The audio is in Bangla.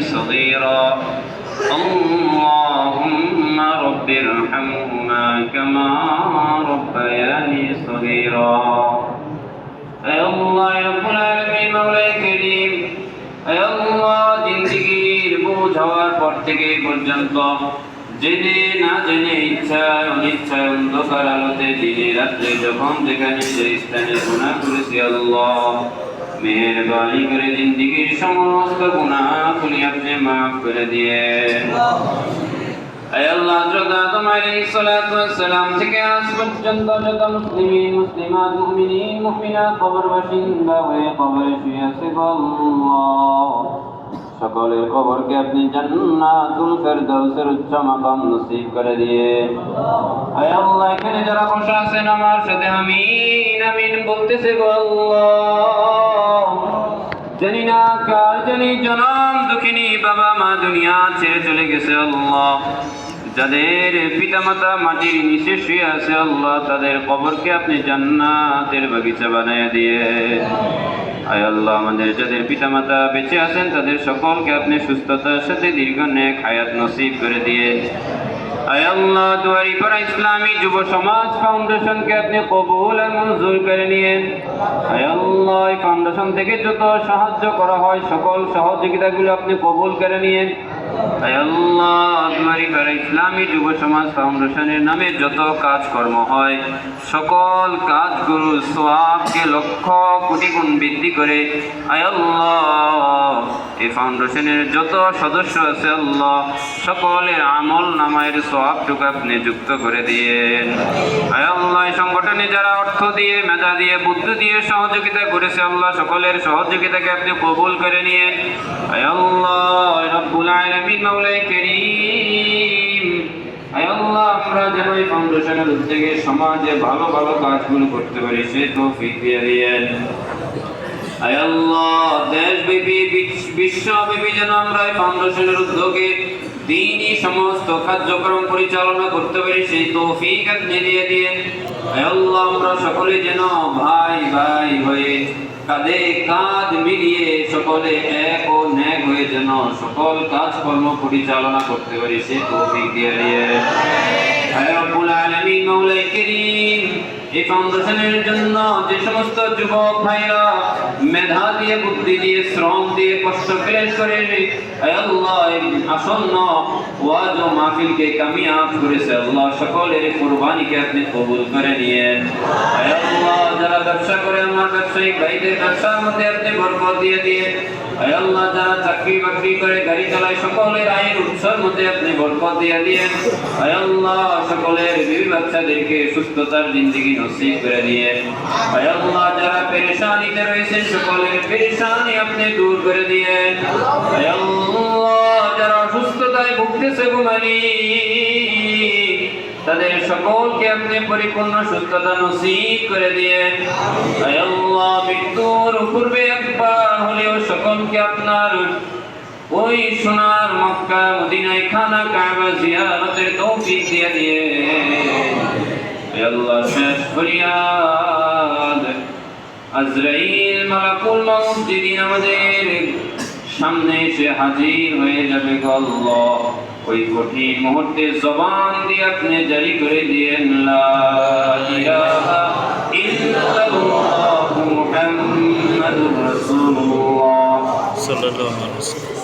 صغيرا اللهم رب ارحمهما كما ربياني صغيرا اے اللہ رب العالمین مولا کریم اے اللہ জিন্দেগীর বোঝ হওয়ার পর থেকে পর্যন্ত জেনে না জেনে ইচ্ছায় অনিচ্ছায় অন্ধকার আলোতে দিনে রাত্রে যখন যেখানে যে স্থানে গুনাহ করেছি আল্লাহ মেহেরবানি করে জিন্দেগীর সমস্ত গুনাহগুলি আপনি মাফ করে দিয়ে আল্লাহ হযরত আদম আলাইহিস সালাতু ওয়াস সালাম থেকে আজ পর্যন্ত যত মুসলিমিন মুসলিমাত মুমিনিন মুমিনাত কবরবাসিন্দা হয়ে কবরে শুয়ে আছে আল্লাহ সকলের কবরকে আপনি জান্নাতুল ফেরদাউসের উচ্চ মাকাম নসিব করে দিয়ে আয় আল্লাহ এখানে যারা বসে আছেন আমার সাথে আমিন আমিন বলতেছে গো আল্লাহ জানি না কার জানি জনম দুঃখিনী বাবা মা দুনিয়া ছেড়ে চলে গেছে আল্লাহ যাদের পিতামাতা মাটির নিচে শুয়ে আছে আল্লাহ তাদের কবরকে আপনি জান্নাতের বাগিচা বানিয়ে দিয়ে আয় আল্লাহ আমাদের যাদের পিতামাতা বেঁচে আছেন তাদের সকলকে আপনি সুস্থতার সাথে দীর্ঘ নেক হায়াত নসিব করে দিয়ে আয় আল্লাহ দুয়ারিপাড়া ইসলামী যুব সমাজ ফাউন্ডেশনকে আপনি কবুল আর মঞ্জুর করে নিয়েন আয় আল্লাহ এই ফাউন্ডেশন থেকে যত সাহায্য করা হয় সকল সহযোগিতাগুলো আপনি কবুল করে নিয়েন আয় আল্লাহ দুয়ারিপাড়া ইসলামী যুব সমাজ ফাউন্ডেশনের নামে যত কাজকর্ম হয় সকল কাজগুলোর সওয়াবকে লক্ষ কোটি গুণ বৃদ্ধি করে আয় আল্লাহ এই ফাউন্ডেশনের যত সদস্য আছে আল্লাহ সকলের আমল নামায়ের সওয়াবটুকু আপনি যুক্ত করে দিয়েন আয় আল্লাহ এই সংগঠনে যারা অর্থ দিয়ে মেধা দিয়ে বুদ্ধি দিয়ে সহযোগিতা করেছে আল্লাহ সকলের সহযোগিতাকে আপনি কবুল করে নিয়েন আয় আল্লাহ রব্বুল আলামিন মাওলা কারীম আয় আল্লাহ আমরা যেন এই ফাউন্ডেশনের উদ্যোগে সমাজে ভালো ভালো কাজগুলো করতে পারি সে তৌফিক দিয়ে দিয়েন আয় আল্লাহ দেশব্যাপী বিশ্বব্যাপী যেন আমরা এই ফাউন্ডেশনের উদ্যোগে দ্বীনি সমস্ত কার্যক্রম পরিচালনা করতে পারি সেই তৌফিক আপনি দিয়ে দিয়েন আয় আল্লাহ আমরা সকলে যেন ভাই ভাই হয়ে কাঁধে কাঁধ মিলিয়ে সকলে এক ও নেক হয়ে যেন সকল কাজকর্ম পরিচালনা করতে পারি সে তৌফিক দিয়ে দিয়েন আয় রব্বুল আলামিন মাওলা কারীম এই ফাউন্ডেশনের জন্য যে সমস্ত যুবক ভাইরা মেধা দিয়ে বুদ্ধি দিয়ে শ্রম দিয়ে কষ্ট ক্লেশ করে আয় আল্লাহ আসন্ন ওয়াজ ও মাহফিলকে কামিয়াব করেছে আল্লাহ সকলের কুরবানিকে আপনি কবুল করে নিয়েন আয় আল্লাহ যারা ব্যবসা করে আমার ব্যবসায়িক ভাইদের ব্যবসার মধ্যে আপনি বরকত দিয়ে দিয়েন আয় আল্লাহ যারা চাকরি বাকরি করে গাড়ি চালায় সকলের আয়ের উৎসর মধ্যে আপনি বরকত দিয়ে দিয়েন আয় আল্লাহ সকলের বিবি বাচ্চাদেরকে সুস্থতার জিন্দেগি নসিব করে দিয়েন আয় আল্লাহ যারা পেরেশানিতে রয়েছেন সকলের পেরেশানি আপনি দূর করে দিয়েন আয় আল্লাহ যারা অসুস্থতায় ভুগতেছে ঘুমানি তাদের সকলকে আপনি পরিপূর্ণ সুস্থতা নসিব করে দিয়েন আয় আল্লাহ মৃত্যুর পূর্বে একবার হলেও সকলকে আপনার ওই সোনার মক্কা মদিনায় খানা কাবা জিয়ারতের তৌফিক দিয়ে দিয়েন আয় আল্লাহ শেষ ফরিয়াদ আজরাইল মালাকুল মউত যেদিন আমাদের সামনে এসে হাজির হয়ে যাবে গো আল্লাহ ওই কঠিন মুহূর্তে জবান দিয়ে আপনি জারি করে দিয়েন লা ইলাহা ইল্লাল্লাহু মুহাম্মাদুর রাসূলুল্লাহ সাল্লাল্লাহু আলাইহি ওয়াসাল্লাম